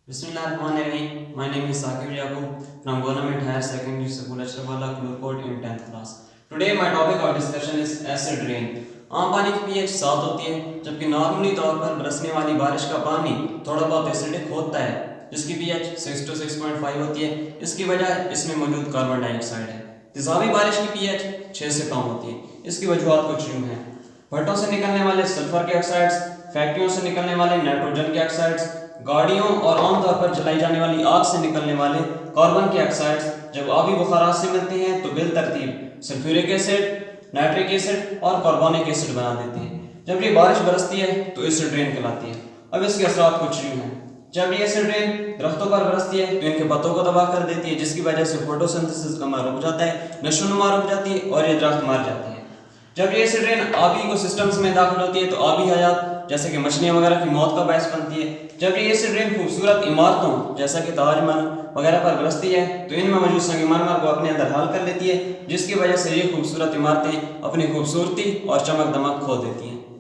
Bismillahirrahmanirrahim. My name is Sakib Yaqub from Government Higher Secondary School Achrwala, Klurkot in 10th class. Today my topic of discussion is acid rain. आम पानी की pH 7 होती है, जबकि normally तौर पर बरसने वाली बारिश का पानी थोड़ा बहुत एसिडिक होता है, जिसकी pH 6 to 6.5 होती है। इसकी वजह इसमें मौजूद कार्बन डाइऑक्साइड है। तेजाबी बारिश की pH 6 से कम होती है। इसकी वजूहत कुछ यूँ हैं: भट्टों से निकलने वाले सल्फर के ऑक्साइड्स, फैक्ट्रियों से निकलने वाले नाइट्रोजन के ऑक्साइड्स, गाड़ियों और आमतौर पर जलाई जाने वाली आग से निकलने वाले कार्बन के ऑक्साइड्स जब आबी बुखारात से मिलते हैं तो बिल तरतीब सल्फ्यूरिक एसिड, नाइट्रिक एसिड और कार्बोनिक एसिड बना देते हैं। जब ये बारिश बरसती है तो एसिड रेन कहलाती है। अब इसके असरात कुछ यूँ हैं: जब ये एसिड रेन दरख्तों पर बरसती है तो इनके पत्तों को तबाह कर देती है, जिसकी वजह से फोटोसिंथेसिस का अमल रुक जाता है, नशोनुमा रुक जाती है और ये दरख्त मर जाते हैं। जब ये एसिड रेन आबी इकोसिस्टम्स में दाखिल होती है तो आबी हयात जैसे कि मछलियाँ वगैरह की मौत का बायस बनती है। जब ये एसिड रेन खूबसूरत इमारतों जैसा कि ताजमहल वगैरह पर बरसती है तो इनमें मौजूद संगमरमर को अपने अंदर हाल कर लेती है, जिसकी वजह से ये खूबसूरत इमारतें अपनी खूबसूरती और चमक दमक खो देती हैं।